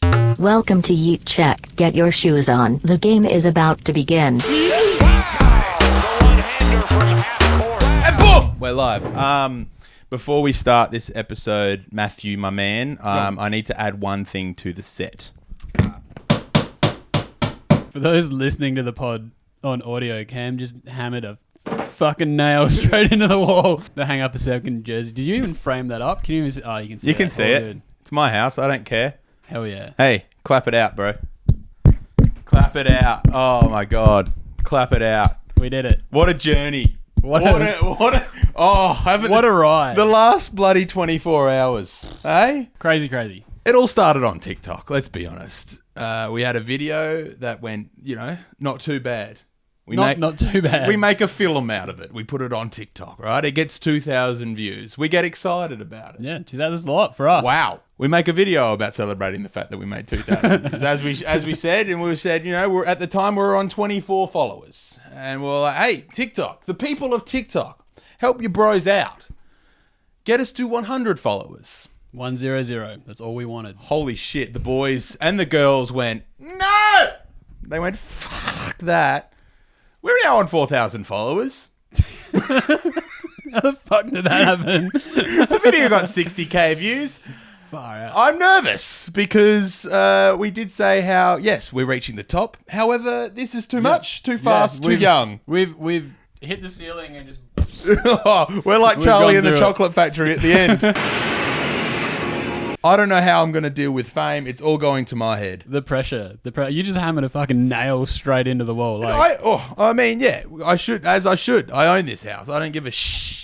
Welcome to Yeet Check. Get your shoes on. The game is about to begin. And boom! We're live. Before we start this episode, Matthew, my man, I need to add one thing to the set. For those listening to the pod on audio, Cam just hammered a fucking nail straight into the wall to hang up a second jersey. Did you even frame that up? Can you even? Oh, you can see it. You can see it. Good. It's my house. I don't care. Hell yeah. Hey, clap it out, bro. Clap it out. Oh, my God. Clap it out. We did it. What a journey. What a ride. The last bloody 24 hours. Hey? Crazy. It all started on TikTok, let's be honest. We had a video that went, not too bad. Not too bad. We make a film out of it. We put it on TikTok, right? It gets 2,000 views. We get excited about it. Yeah, 2,000 is a lot for us. Wow. We make a video about celebrating the fact that we made 2,000 views. As we said, and we said, at the time we were on 24 followers. And we're like, hey, TikTok, the people of TikTok, help your bros out. Get us to 100 followers. 100. That's all we wanted. Holy shit. The boys and the girls went, no! They went, fuck that. We're now on 4,000 followers. How the fuck did that happen? The video got 60k views. Far out. I'm nervous because we did say how, yes, we're reaching the top. However, this is too much, too fast, too young. We've hit the ceiling and just... We're like Charlie in the Chocolate Factory at the end. I don't know how I'm going to deal with fame. It's all going to my head. The pressure. You just hammered a fucking nail straight into the wall. I should. I own this house. I don't give a shit.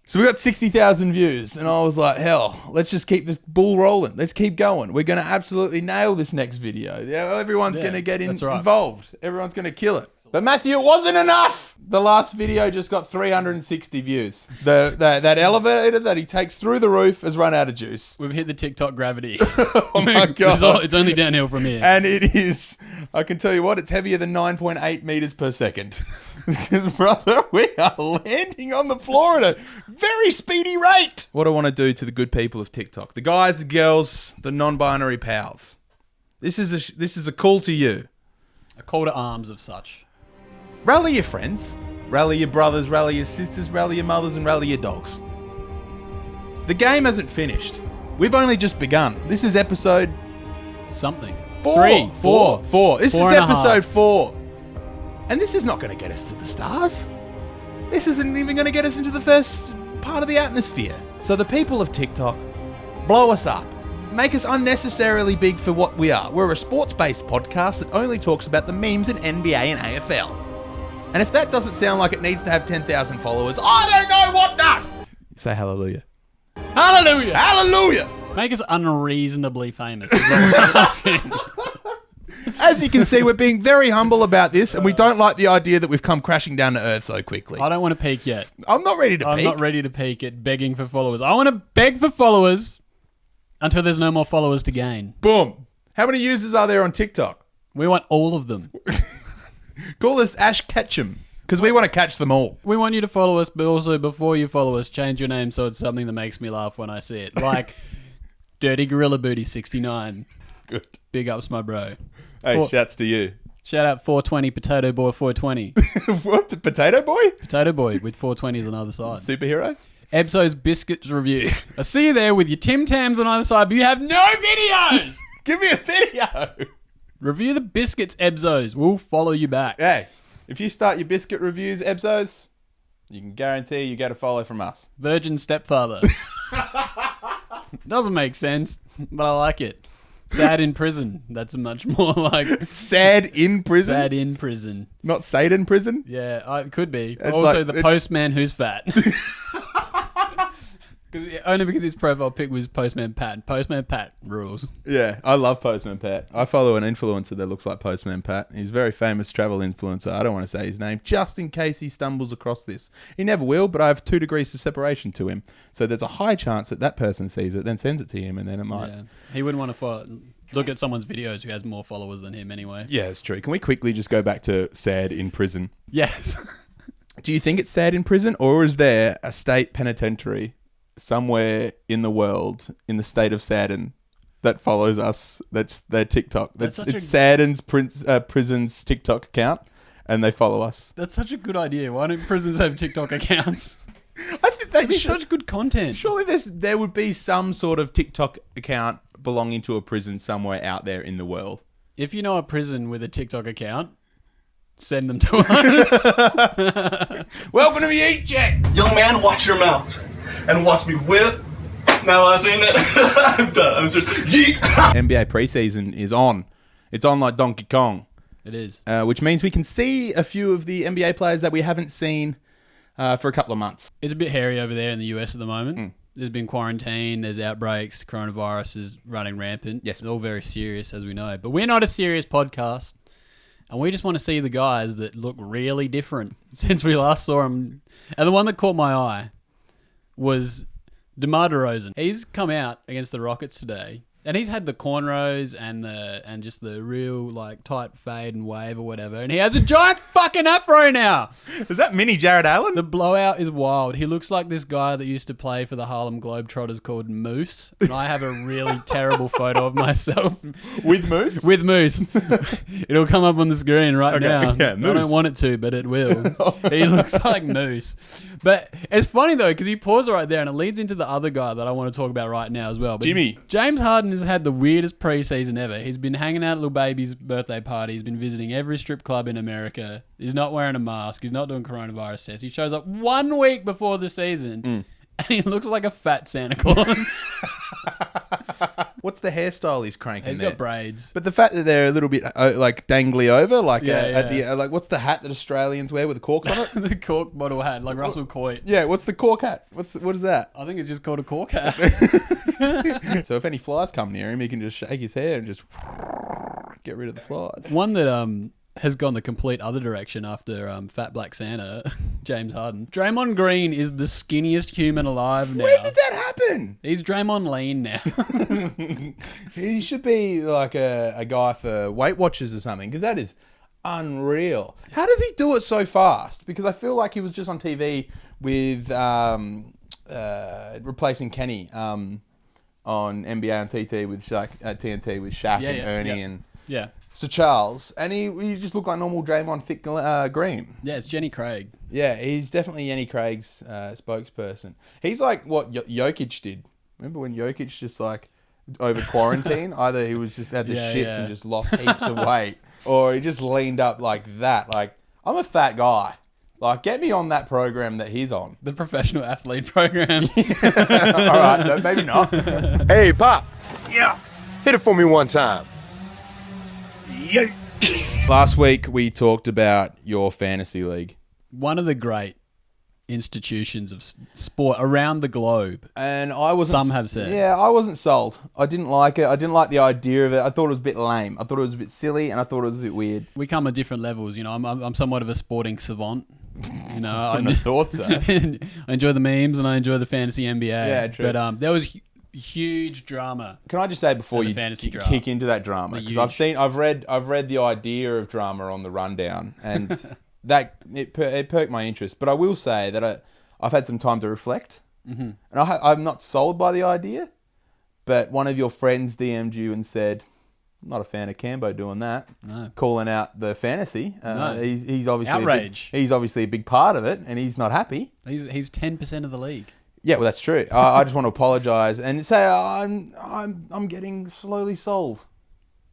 So we got 60,000 views, and I was like, hell, let's just keep this bull rolling. Let's keep going. We're going to absolutely nail this next video. Everyone's going to get involved. Everyone's going to kill it. But Matthew, it wasn't enough. The last video just got 360 views. That elevator that he takes through the roof has run out of juice. We've hit the TikTok gravity. Oh my God. It's only downhill from here. And it is, I can tell you what, it's heavier than 9.8 meters per second. Because, brother, we are landing on the floor at a very speedy rate. What I want to do to the good people of TikTok, the guys, the girls, the non-binary pals. This is a call to you. A call to arms of such. Rally your friends, rally your brothers, rally your sisters, rally your mothers, and rally your dogs. The game hasn't finished. We've only just begun. This is episode... something. Four. This is episode 4. And this is not going to get us to the stars. This isn't even going to get us into the first part of the atmosphere. So the people of TikTok, blow us up. Make us unnecessarily big for what we are. We're a sports-based podcast that only talks about the memes in NBA and AFL. And if that doesn't sound like it needs to have 10,000 followers, I don't know what does! Say hallelujah. Hallelujah! Hallelujah! Make us unreasonably famous. As you can see, we're being very humble about this, and we don't like the idea that we've come crashing down to earth so quickly. I don't want to peak yet. I'm not ready to peak. I'm not ready to peak at begging for followers. I want to beg for followers until there's no more followers to gain. Boom. How many users are there on TikTok? We want all of them. Call us Ash Ketchum, because we want to catch them all. We want you to follow us, but also before you follow us, change your name so it's something that makes me laugh when I see it. Like Dirty Gorilla Booty 69. Good. Big ups, my bro. Hey, shouts to you. Shout out 420 Potato Boy 420. What? Potato Boy? Potato Boy with 420s on either side. Superhero? Ebso's Biscuits Review. I see you there with your Tim Tams on either side, but you have no videos! Give me a video! Review the biscuits, Ebzos. We'll follow you back. Hey, if you start your biscuit reviews, Ebzos, you can guarantee you get a follow from us. Virgin Stepfather. Doesn't make sense, but I like it. Sad in prison. That's much more like... Sad in prison? Sad in prison. Not Sad in prison? Yeah, it could be. It's also, like, the postman who's fat. Only because his profile pic was Postman Pat. Postman Pat rules. Yeah, I love Postman Pat. I follow an influencer that looks like Postman Pat. He's a very famous travel influencer. I don't want to say his name, just in case he stumbles across this. He never will, but I have 2 degrees of separation to him. So there's a high chance that person sees it, then sends it to him, and then it might... Yeah. He wouldn't want to look at someone's videos who has more followers than him anyway. Yeah, it's true. Can we quickly just go back to sad in prison? Yes. Do you think it's sad in prison, or is there a state penitentiary somewhere in the world, in the state of Sadden, that follows us. That's their TikTok. That's such It's Sadden's Prison's TikTok account, and they follow us. That's such a good idea. Why don't prisons have TikTok accounts? I think they That'd be such good content. Surely there would be some sort of TikTok account belonging to a prison somewhere out there in the world. If you know a prison with a TikTok account, send them to us. Welcome to the Yeet Check. Young man, watch your mouth and watch me whip. Now I've seen it. I'm done. I'm serious. Yeet. NBA preseason is on. It's on like Donkey Kong. It is. Which means we can see a few of the NBA players that we haven't seen for a couple of months. It's a bit hairy over there in the US at the moment. There's been quarantine, there's outbreaks, coronavirus is running rampant. Yes. It's all very serious, as we know. But we're not a serious podcast, and we just want to see the guys that look really different since we last saw them. And the one that caught my eye was Demar Derozan. He's come out against the Rockets today, and he's had the cornrows and just the real like tight fade and wave or whatever, and he has a giant fucking afro now. Is that mini Jared Allen? The blowout is wild. He looks like this guy that used to play for the Harlem Globetrotters called Moose, and I have a really terrible photo of myself With Moose? with Moose. It'll come up on the screen right now. yeah, I Moose. don't want it to, but it will. He looks like Moose. But it's funny though, because you pause right there and it leads into the other guy that I want to talk about right now as well. But Jimmy. James Harden has had the weirdest preseason ever. He's been hanging out at Lil Baby's birthday party. He's been visiting every strip club in America. He's not wearing a mask. He's not doing coronavirus tests. He shows up 1 week before the season and he looks like a fat Santa Claus. What's the hairstyle he's cranking He's there? got braids. But the fact that they're a little bit like dangly over, like Yeah, at the like, what's the hat that Australians wear with the corks on it? The cork bottle hat, like Russell Coit. Yeah, what's the cork hat? What is that? I think it's just called a cork hat. So if any flies come near him, he can just shake his hair and just get rid of the flies. One that has gone the complete other direction after Fat Black Santa, James Harden. Draymond Green is the skinniest human alive now. When did that happen? He's Draymond Lean now. He should be like a guy for Weight Watchers or something, because that is unreal. How did he do it so fast? Because I feel like he was just on TV with replacing Kenny on NBA on TNT with Shaq and Ernie and Yeah. Sir Charles, and he just looked like normal Draymond thick green. Yeah, it's Jenny Craig. Yeah, he's definitely Yenny Craig's spokesperson. He's like what Jokic did. Remember when Jokic just like over quarantine, either he was just had the shits and just lost heaps of weight, or he just leaned up like that. Like, I'm a fat guy. Like, get me on that program that he's on. The professional athlete program. All right, no, maybe not. Hey, Pop. Yeah. Hit it for me one time. Yeah. Last week we talked about your fantasy league. One of the great institutions of sport around the globe. And I wasn't... Some have said. Yeah, I wasn't sold. I didn't like it. I didn't like the idea of it. I thought it was a bit lame. I thought it was a bit silly, and I thought it was a bit weird. We come at different levels. You know, I'm somewhat of a sporting savant. You know, I wouldn't have thought so. I enjoy the memes and I enjoy the fantasy NBA. Yeah, true. But there was huge drama. Can I just say before And the you fantasy draft. kick into that drama, because I've read the idea of drama on the rundown, and that it perked my interest. But I will say that I've had some time to reflect, and I'm not sold by the idea. But one of your friends DM'd you and said, "I'm not a fan of Cambo doing that." No. Calling out the fantasy. No. He's obviously Outrage. he's obviously a big part of it, and he's not happy. He's 10% of the league. Yeah, well, that's true. I just want to apologise and say I'm getting slowly sold.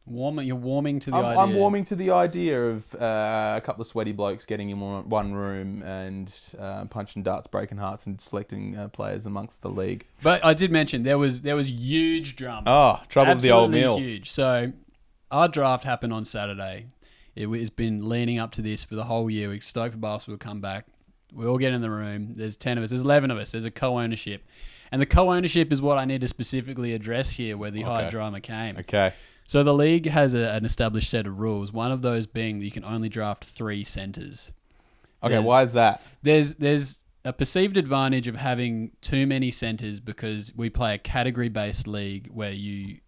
You're warming to the idea. I'm warming to the idea of a couple of sweaty blokes getting in one room and punching darts, breaking hearts, and selecting players amongst the league. But I did mention there was huge drama. Oh, trouble with the old meal. Absolutely huge. So our draft happened on Saturday. It's been leaning up to this for the whole year. We're stoked for basketball to come back. We all get in the room. There's 10 of us. There's 11 of us. There's a co-ownership. And the co-ownership is what I need to specifically address here where the high drama came. Okay. So the league has an established set of rules. One of those being that you can only draft 3 centers. Okay, why is that? There's a perceived advantage of having too many centers because we play a category-based league where you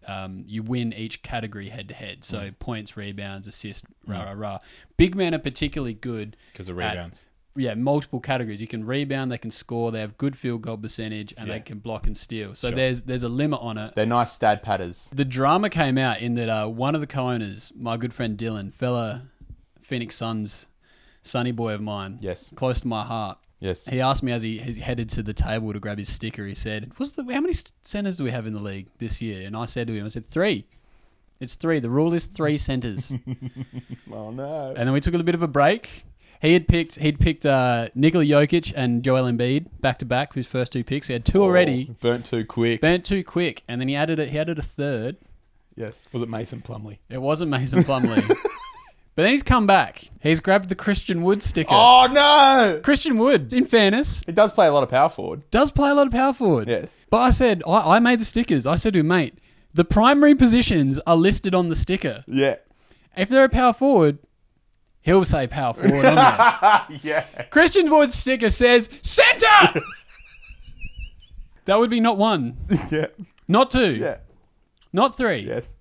win each category head-to-head. So points, rebounds, assists, rah. Big men are particularly good Because of rebounds. multiple categories. You can rebound, they can score, they have good field goal percentage, and they can block and steal. So there's a limit on it. They're nice stat patters. The drama came out in that one of the co-owners, my good friend Dylan, fella Phoenix Suns, sunny boy of mine, close to my heart. Yes. He asked me as he headed to the table to grab his sticker, he said, how many centers do we have in the league this year? And I said to him, 3. It's 3. The rule is 3 centers. Oh, no. And then we took a bit of a break. He'd picked Nikola Jokic and Joel Embiid back to back for his first 2 picks. He had 2 already. Burnt too quick. And then he added a third. Yes. Was it Mason Plumlee? It wasn't Mason Plumlee. But then he's come back. He's grabbed the Christian Wood sticker. Oh, no! Christian Wood, in fairness, He does play a lot of power forward. Yes. But I said, I made the stickers. I said to him, mate, the primary positions are listed on the sticker. Yeah. If they're a power forward, he'll say power forward on there. Yeah. Christian Wood's sticker says center! That would be not 1. Yeah. Not 2. Yeah. Not 3. Yes.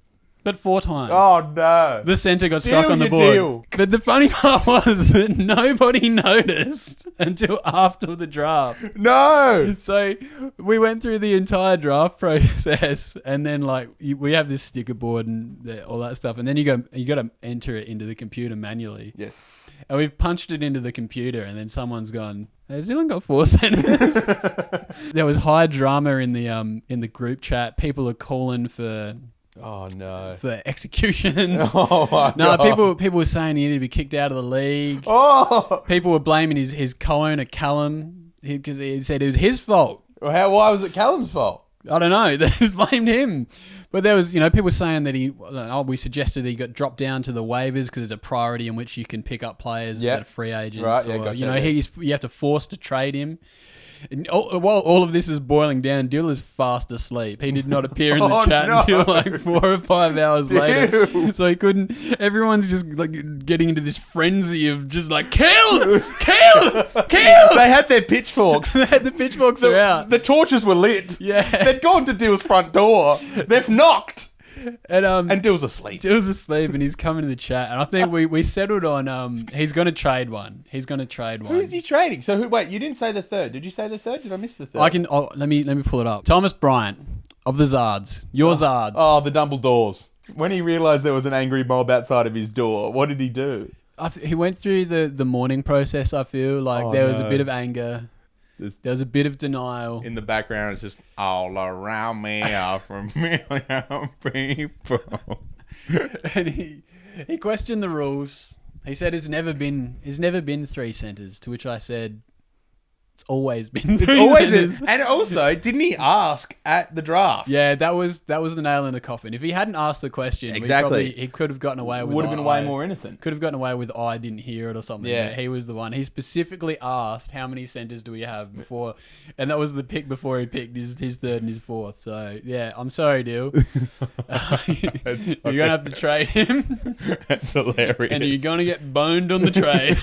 But 4 times. Oh, no. The center got stuck on the board. Deal. But the funny part was that nobody noticed until after the draft. No. So we went through the entire draft process, and then we have this sticker board and all that stuff, and then you got to enter it into the computer manually. Yes. And we've punched it into the computer, and then someone's gone, has Dylan got 4 centers? There was high drama in the group chat. People are calling for. Oh, no. For executions. Oh, my No, God. people were saying he needed to be kicked out of the league. Oh. People were blaming his co-owner, Callum, because he said it was his fault. Well, why was it Callum's fault? I don't know. They just blamed him. But there was, people saying that we suggested he got dropped down to the waivers because there's a priority in which you can pick up players that are free agents. Right, yeah, or, gotcha. you have to force to trade him. And while all of this is boiling down, Dill is fast asleep. He did not appear in the chat until 4 or 5 hours later. So he couldn't. Everyone's just getting into this frenzy of just kill! They had their pitchforks. The pitchforks are out. The torches were lit. Yeah. They'd gone to Dill's front door. They've knocked. And Dill's asleep. Dill's asleep and he's coming to the chat. And I think we settled on he's going to trade one. Who is he trading? So wait, you didn't say the third. Did you say the third? Did I miss the third? Let me pull it up. Thomas Bryant of the Zards. Your Zards. Oh, the Dumbledores. When he realised there was an angry mob outside of his door, what did he do? He went through the mourning process, I feel. There was a bit of anger. There was a bit of denial. In the background, it's just all around me are familiar people. And he questioned the rules. He said it's never been 3 centers, to which I said it's always been 3 centers. And also, didn't he ask at the draft? Yeah, that was the nail in the coffin. If he hadn't asked the question, exactly, he could have gotten away with. Would have been way more innocent. Could have gotten away with I didn't hear it or something. Yeah, he was the one. He specifically asked how many centers do we have before, and that was the pick before he picked his third and his fourth. So yeah, I'm sorry, Dill. You're gonna have to trade him. That's hilarious. And you're gonna get boned on the trade.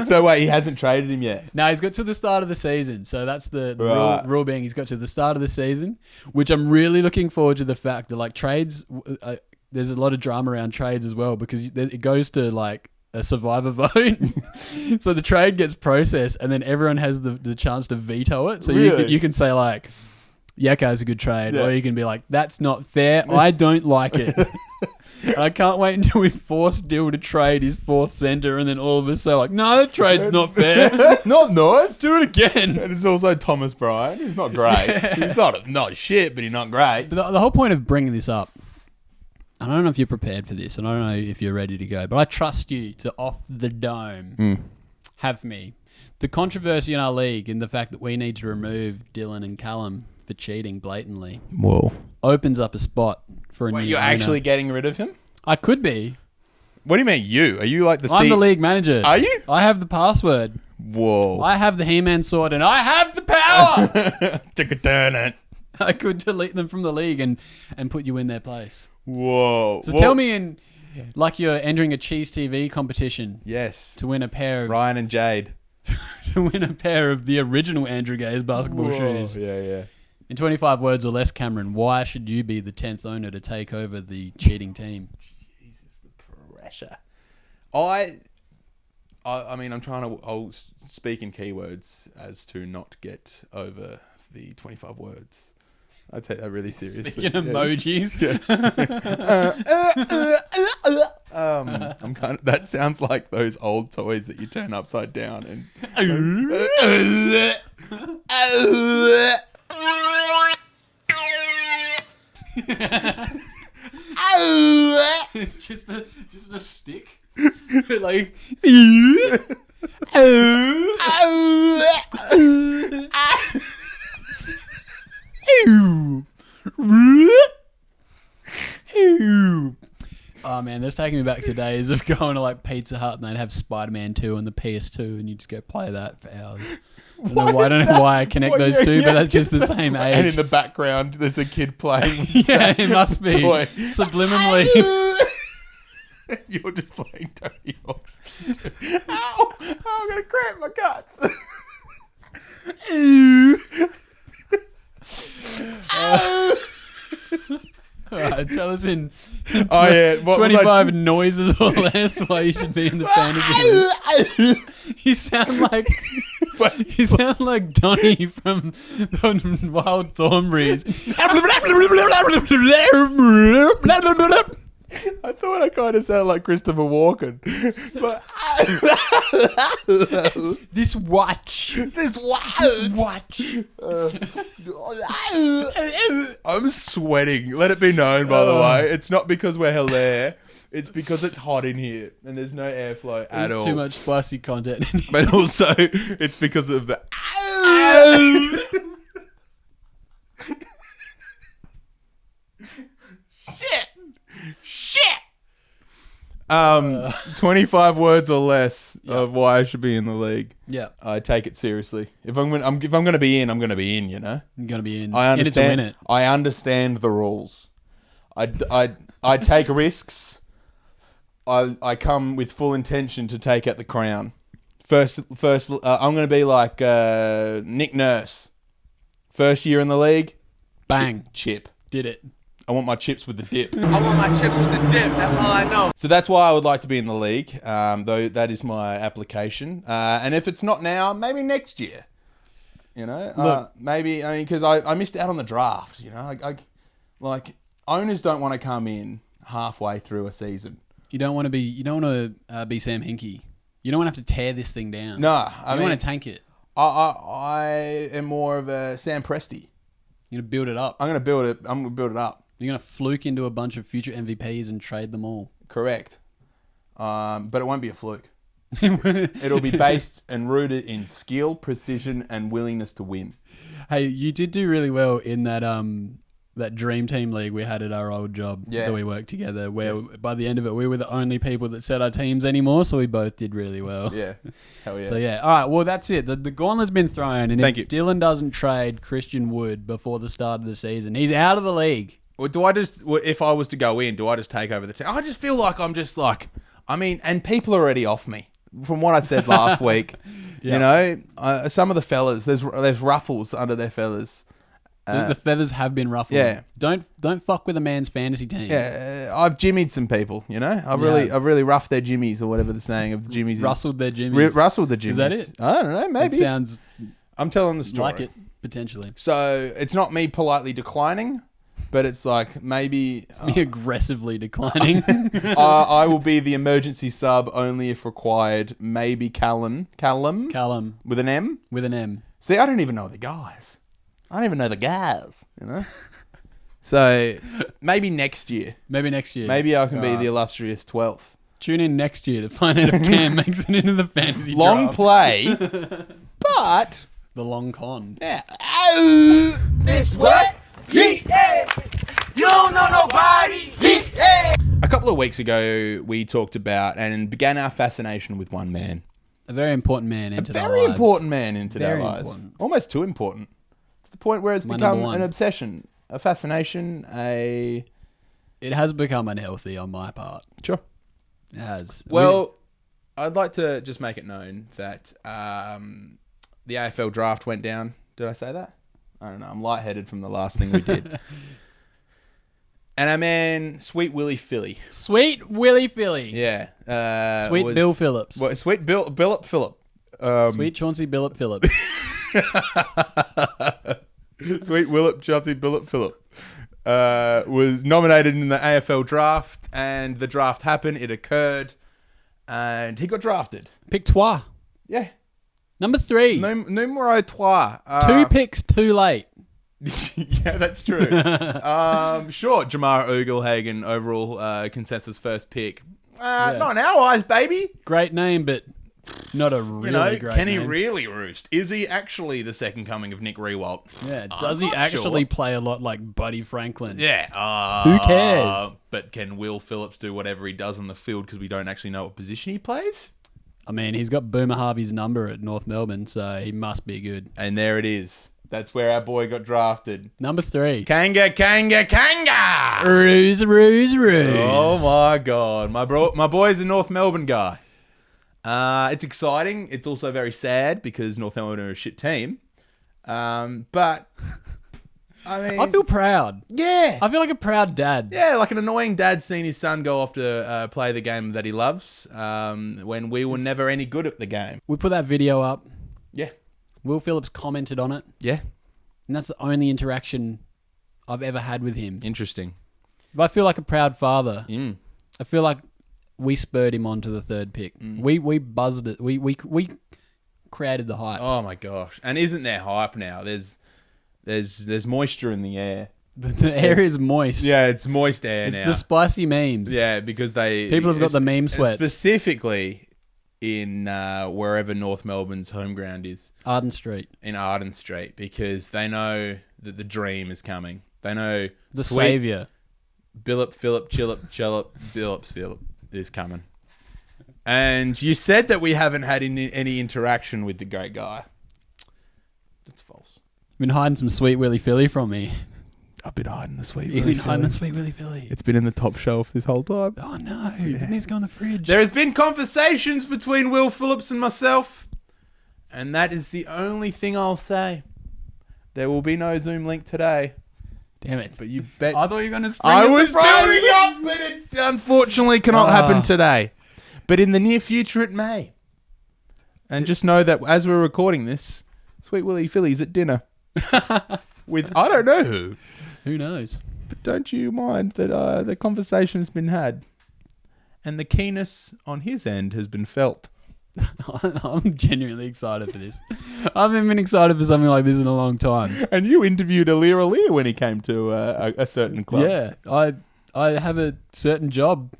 So wait, he hasn't traded him yet? No, he's got to the start of the season. So that's the rule being he's got to the start of the season, which I'm really looking forward to the fact that trades, there's a lot of drama around trades as well because it goes to a survivor vote. So the trade gets processed and then everyone has the chance to veto it. So you can say Yaka's a good trade, or you can be that's not fair. I don't like it. I can't wait until we force Dill to trade his 4th center and then all of us say no, that trade's not fair. Not nice. Do it again. And it's also Thomas Bryant. He's not great. Yeah. He's not shit, but he's not great. But the whole point of bringing this up, I don't know if you're prepared for this and I don't know if you're ready to go, but I trust you to off the dome have me. The controversy in our league in the fact that we need to remove Dylan and Callum for cheating blatantly. Whoa. Opens up a spot for a new you're owner. Actually getting rid of him? I could be. What do you mean you? Are you I'm the league manager. Are you? I have the password. Whoa. I have the He-Man sword and I have the power. Tick-a-turn-it. I could delete them from the league and put you in their place. Whoa. So tell me you're entering a Cheese TV competition. Yes. To win a pair of... Ryan and Jade. To win a pair of the original Andrew Gaze basketball shoes. Yeah. In 25 words or less, Cameron, why should you be the 10th owner to take over the cheating team? Jesus, the pressure. I I mean, I'll speak in keywords as to not get over the 25 words. I take that really seriously. Speaking emojis. Yeah. I'm kind of, that sounds like those old toys that you turn upside down and. It's just a stick. Like. Oh man, that's taking me back to days of going to like Pizza Hut and they'd have Spider-Man 2 on the PS2 and you just go play that for hours. I don't know why I connect those two, but that's just the same age. And in the background, there's a kid playing with yeah, it must be. Toy. Subliminally. You're just playing Tony Hawk's. Ow! I'm going to cramp my guts. Alright, tell us in 25 noises or less why you should be in the fantasy league. You sound like Donnie from the Wild Thornberries. I thought I kind of sounded like Christopher Walken. But This watch. I'm sweating. Let it be known, by the way. It's not because we're hilarious. It's because it's hot in here and there's no airflow at all. There's too much spicy content in here. But also, it's because of the... Shit! 25 words or less of why I should be in the league. Yeah. I take it seriously. If I'm going to be in, I'm going to be in, you know? I'm going to be in. I understand. In it to win it. I understand the rules. I take risks. I come with full intention to take out the crown. First, I'm going to be like Nick Nurse. First year in the league, bang, chip. Did it. I want my chips with the dip. I want my chips with the dip. That's all I know. So that's why I would like to be in the league, though that is my application. And if it's not now, maybe next year. You know, maybe, I mean, because I missed out on the draft. You know, like owners don't want to come in halfway through a season. You don't want to be Sam Hinkie. You don't want to have to tear this thing down. No, I mean, want to tank it. I am more of a Sam Presti. You're gonna build it up. I'm gonna build it up. You're going to fluke into a bunch of future MVPs and trade them all. Correct. But it won't be a fluke. It'll be based and rooted in skill, precision, and willingness to win. Hey, you did do really well in that dream team league we had at our old job that we worked together, where by the end of it, we were the only people that set our teams anymore, so we both did really well. Yeah. Hell yeah. So yeah. All right, well, that's it. The gauntlet's been thrown, and if Dylan doesn't trade Christian Wood before the start of the season, he's out of the league. Or if I was to go in, do I just take over the team? I just feel like and people are already off me from what I said last week. You know, some of the fellas, there's ruffles under their feathers. The feathers have been ruffled. Yeah. Don't fuck with a man's fantasy team. Yeah, I've jimmied some people, you know? I've really roughed their jimmies, or whatever the saying of the jimmies is. Rustled their jimmies. Rustled the jimmies. Is that it? I don't know, maybe. It sounds... I'm telling the story. Like it, potentially. So, it's not me politely declining, but it's like maybe... me aggressively declining. I will be the emergency sub only if required. Maybe Callum. With an M? With an M. See, I don't even know the guys. I don't even know the guys, you know? So, maybe next year. Maybe I can be the illustrious 12th. Tune in next year to find out if Cam makes it into the fantasy Long draft. play, but... The long con. Yeah. It's what? Yeet, yeah. You don't know nobody. Yeet, yeah. A couple of weeks ago, we talked about and began our fascination with one man. A very important man into our lives. Very important man into our Very lives. important. Almost too important. To the point where it's become an obsession, a fascination, It has become unhealthy on my part. Sure. It has. Well, I'd like to just make it known that the AFL draft went down. Did I say that? I don't know. I'm lightheaded from the last thing we did. And our man, Sweet Willie Philly. Sweet Willie Philly. Yeah. Sweet Bill Phillips. Sweet Billip Phillip. Sweet Chauncey Billip Phillips. Sweet Chauncey Billip Phillip. Was nominated in the AFL draft, and the draft happened. It occurred, and he got drafted. Pick trois. Yeah. Number 3. Numero trois. 2 picks too late. Yeah, that's true. Sure, Jamar Ugelhagen, overall consensus first pick. Not in our eyes, baby. Great name, but not a really great can name. he really roost? Is he actually the second coming of Nick Rewalt? Yeah, does he actually play a lot like Buddy Franklin? Yeah. Who cares? But can Will Phillips do whatever he does on the field because we don't actually know what position he plays? I mean, he's got Boomer Harvey's number at North Melbourne, so he must be good. And there it is. That's where our boy got drafted. Number 3. Kanga. Ruse. Oh my God. My boy's a North Melbourne guy. It's exciting. It's also very sad because North Melbourne are a shit team. But I mean, I feel proud. Yeah. I feel like a proud dad. Yeah, like an annoying dad seeing his son go off to play the game that he loves when we were never any good at the game. We put that video up. Yeah. Will Phillips commented on it. Yeah. And that's the only interaction I've ever had with him. Interesting. But I feel like a proud father. Mm. I feel like we spurred him on to the 3rd pick. We buzzed it. We created the hype. Oh my gosh. And isn't there hype now? There's moisture in the air. The air is moist. Yeah, it's moist air it's now. the spicy memes. Yeah, because people have got the meme sweats. Specifically in wherever North Melbourne's home ground is. Arden Street. In Arden Street, because they know that the dream is coming. They know the saviour. Billip Phillip is coming. And you said that we haven't had any interaction with the great guy. That's false. Been hiding some Sweet Willie Philly from me. I've been hiding the Sweet You've Willie been hiding the Sweet Willie Philly. It's been in the top shelf this whole time. Oh no, it needs to go in the fridge. There has been conversations between Will Phillips and myself, and that is the only thing I'll say. There will be no Zoom link today. Damn it. But you bet. I thought you were going to spring I a was surprise. building up, but it unfortunately cannot happen today. But in the near future, it may. And just know that as we're recording this, Sweet Willie Philly's at dinner. With I don't know who. Who knows? But don't you mind that the conversation's been had. And the keenness on his end has been felt. I'm genuinely excited for this. I haven't been excited for something like this in a long time. And you interviewed Alir when he came to a certain club. Yeah, I have a certain job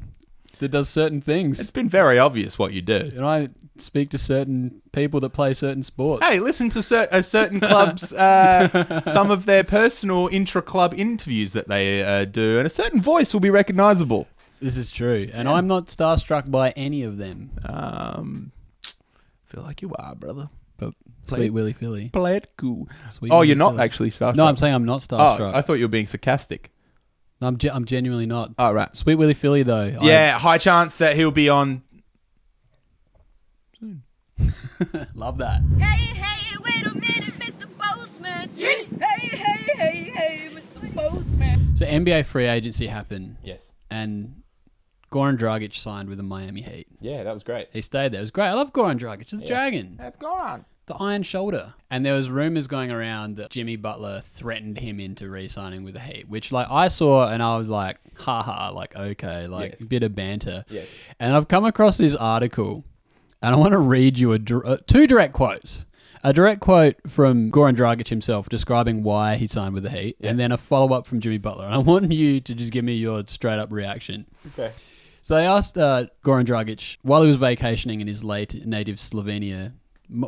that does certain things. It's been very obvious what you do. And I speak to certain people that play certain sports. Hey, listen to certain clubs, some of their personal intra-club interviews that they do, and a certain voice will be recognisable. This is true. And I'm not starstruck by any of them. Feel like you are, brother. But Sweet Willie Philly. Play it cool. Sweet Oh, Willie you're not Philly. actually starstruck? No, I'm saying I'm not starstruck. Oh, I thought you were being sarcastic. No, I'm genuinely not. Oh, right. Sweet Willie Philly, though. Yeah, high chance that he'll be on... Love that. Hey, wait a minute, Mr. Postman. Hey, Mr. Postman. So NBA free agency happened. Yes. And Goran Dragic signed with the Miami Heat. Yeah, that was great. He stayed there. It was great. I love Goran Dragic. The Dragon. That's gone. The Iron Shoulder. And there was rumors going around that Jimmy Butler threatened him into re-signing with the Heat, which like I saw and I was like, haha, like okay, like a bit of banter. Yes. And I've come across this article and I want to read you two direct quotes. A direct quote from Goran Dragic himself describing why he signed with the Heat, and then a follow-up from Jimmy Butler. And I want you to just give me your straight-up reaction. Okay. So they asked Goran Dragic, while he was vacationing in his late native Slovenia,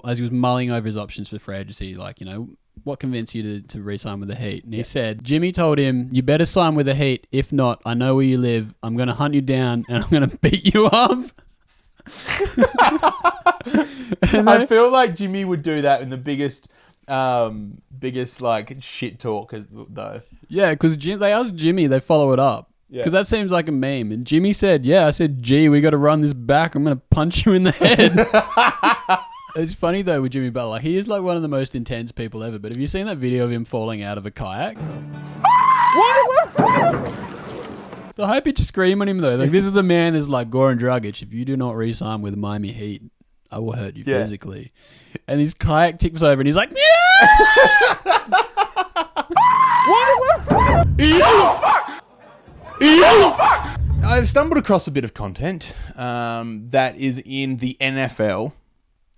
as he was mulling over his options for free agency, like, you know, what convinced you to re-sign with the Heat? And he said, Jimmy told him, you better sign with the Heat. If not, I know where you live. I'm going to hunt you down and I'm going to beat you up. I feel like Jimmy would do that in the biggest like shit talk though. Yeah, because they asked Jimmy, they follow it up. Because that seems like a meme. And Jimmy said, I said, gee, we got to run this back. I'm going to punch you in the head. It's funny though with Jimmy Butler. He is like one of the most intense people ever. But have you seen that video of him falling out of a kayak? The high pitched scream on him though. Like this is a man that's like Goran Dragic. If you do not re-sign with Miami Heat, I will hurt you physically. And his kayak tips over and he's like, yeah! I've stumbled across a bit of content that is in the NFL.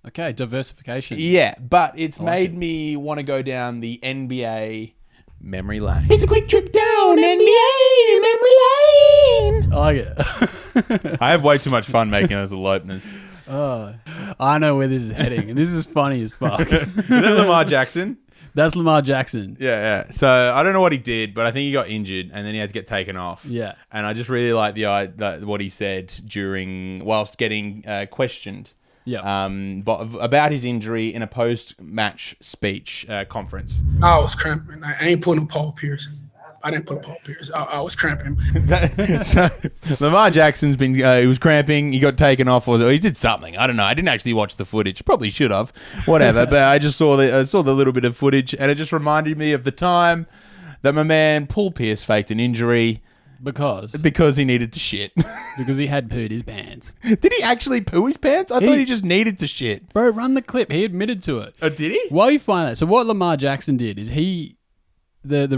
Okay, diversification. Yeah, but it's made me want to go down the NBA memory lane. It's a quick trip down NBA memory lane. I like it. I have way too much fun making those elopements. I know where this is heading, and this is funny as fuck. Is that Lamar Jackson? That's Lamar Jackson. Yeah. So I don't know what he did, but I think he got injured and then he had to get taken off. Yeah. And I just really like what he said whilst getting questioned. Yeah. But about his injury in a post-match speech conference. I was cramping. I ain't putting Paul Pierce. I didn't put Paul Pierce. I was cramping. So Lamar Jackson's been, he was cramping, he got taken off, or he did something. I don't know. I didn't actually watch the footage. Probably should have. Whatever. But I just saw the little bit of footage, and it just reminded me of the time that my man Paul Pierce faked an injury. Because he needed to shit. Because he had pooed his pants. Did he actually poo his pants? I thought he just needed to shit. Bro, run the clip. He admitted to it. Oh, did he? While you find that, so what Lamar Jackson did is the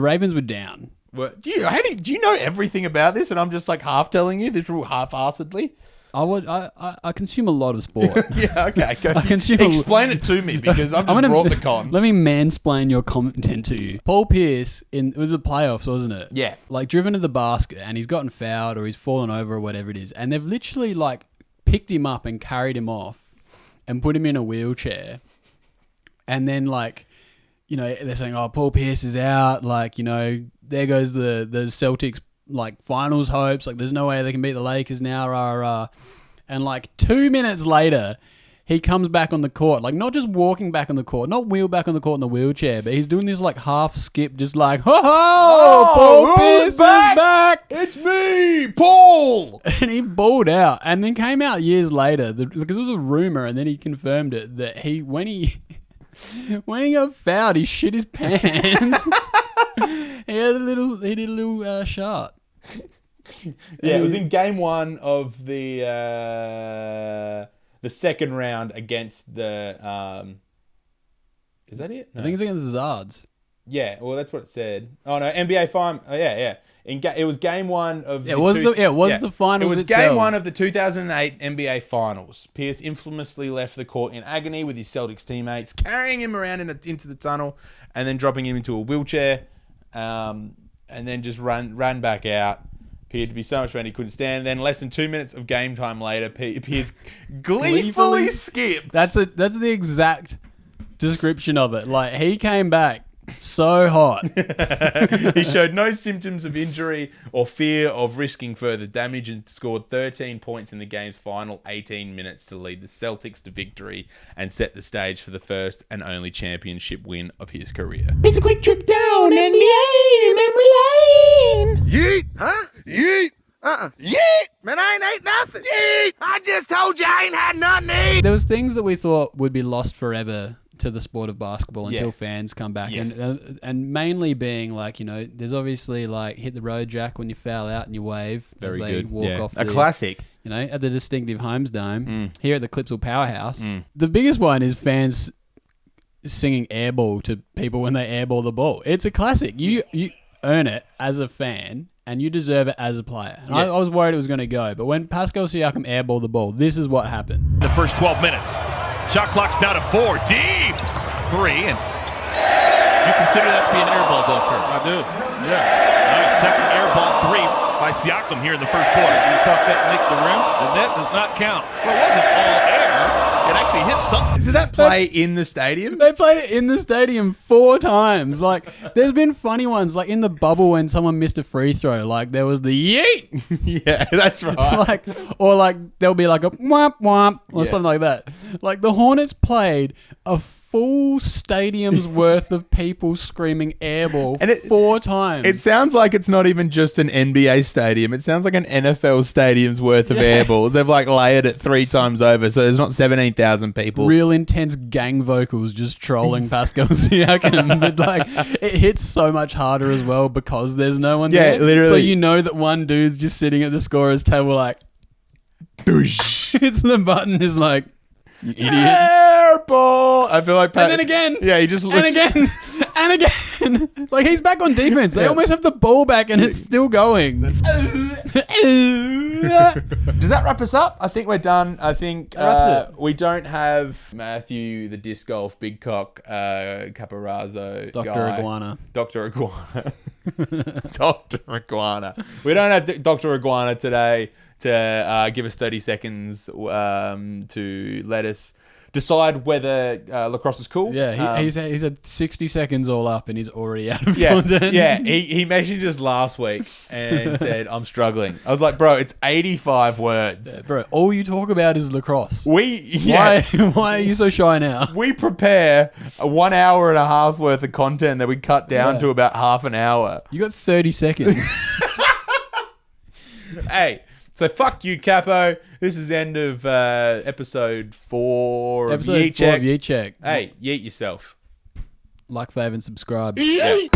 Ravens were down. What, do you know everything about this? And I'm just like half telling you this real half-assedly. I consume a lot of sport. Yeah, okay. Explain it to me because I've just brought the con. Let me mansplain your content to you. Paul Pierce, it was the playoffs, wasn't it? Yeah. Like driven to the basket and he's gotten fouled or he's fallen over or whatever it is. And they've literally like picked him up and carried him off and put him in a wheelchair. And then like, you know, they're saying, oh, Paul Pierce is out. Like, you know, there goes the Celtics like finals hopes, like there's no way they can beat the Lakers now, rah. And like 2 minutes later, he comes back on the court, like not just walking back on the court, not wheel back on the court in the wheelchair, but he's doing this like half skip, just like, Paul Pierce is back! It's me, Paul! And he balled out, and then came out years later, because it was a rumor, and then he confirmed it, that when he got fouled, he shit his pants. He did a little shot. Yeah, it was in game one of the second round against the. Is that it? No. I think it's against the Zards. Yeah, well, that's what it said. Oh no, NBA final. Oh, yeah. It was game one of. The finals. It was itself. game one of the 2008 NBA Finals. Pierce infamously left the court in agony with his Celtics teammates, carrying him around into the tunnel, and then dropping him into a wheelchair. And then just ran back out. Appeared to be so much pain he couldn't stand. Then less than 2 minutes of game time later, Pierce gleefully skipped. That's the exact description of it. Like he came back so hot. He showed no symptoms of injury or fear of risking further damage and scored 13 points in the game's final 18 minutes to lead the Celtics to victory and set the stage for the first and only championship win of his career. It's a quick trip down NBA memory lane. Yeet, huh? Yeet. Yeet! Man, I ain't ate nothing. Yeet! I just told you I ain't had nothing to eat. There was things that we thought would be lost forever to the sport of basketball until fans come back. Yes. And mainly being like, you know, there's obviously like hit the road, Jack, when you foul out and you wave. Very as they good. Walk off a classic. You know, at the distinctive Holmes Dome. Here at the Clipsal Powerhouse. The biggest one is fans singing airball to people when they airball the ball. It's a classic. You earn it as a fan. And you deserve it as a player. And I was worried it was going to go. But when Pascal Siakam airballed the ball, this is what happened. The first 12 minutes. Shot clock's down to 4. Deep. 3. And you consider that to be an air ball, Kurt? I do. Yes. All right, second air ball 3 by Siakam here in the first quarter. You talk that nicked the rim. The net does not count. Well, it wasn't all air. It actually hit something. Did that play in the stadium? They played it in the stadium 4 times. Like, there's been funny ones, like in the bubble when someone missed a free throw. Like, there was the yeet. Yeah, that's right. Or there'll be like a womp womp or something like that. Like, the Hornets played a full stadium's worth of people screaming airball And it- 4 times. It sounds like it's not even just an NBA stadium. It sounds like an NFL stadium's worth of air balls. They've like layered it 3 times over, so there's not 17,000 people. real intense gang vocals just trolling Pascal Siakam. But like, it hits so much harder as well because there's no one Yeah, there. literally. So you know that one dude's just sitting at the scorer's table like, Doosh. hits the button, is like, you idiot. Air ball. I feel like And then again. Yeah, he just looks. And again. And again. Like, he's back on defense. They almost have the ball back and it's still going. Does that wrap us up? I think we're done. I think wraps it. we don't have Matthew, the disc golf, big cock, Caparazzo, Dr. guy. Iguana. Dr. Iguana. Dr. Iguana. We don't have Dr. Iguana today to give us 30 seconds to let us decide whether lacrosse is cool. Yeah, he's had 60 seconds all up and he's already out of Yeah, content. yeah. He mentioned us last week and said, I'm struggling. I was like, bro, it's 85 words. Bro, all you talk about is lacrosse. Yeah. Why are you so shy now? We prepare a 1 hour and a half's worth of content that we cut down to about half an hour. You got 30 seconds. Hey, so fuck you, Capo. This is end of episode 4 Episode of Yeet 4 Check. of Yeet Check. Hey, yeet yourself. Like, fave, and subscribe. Yeah.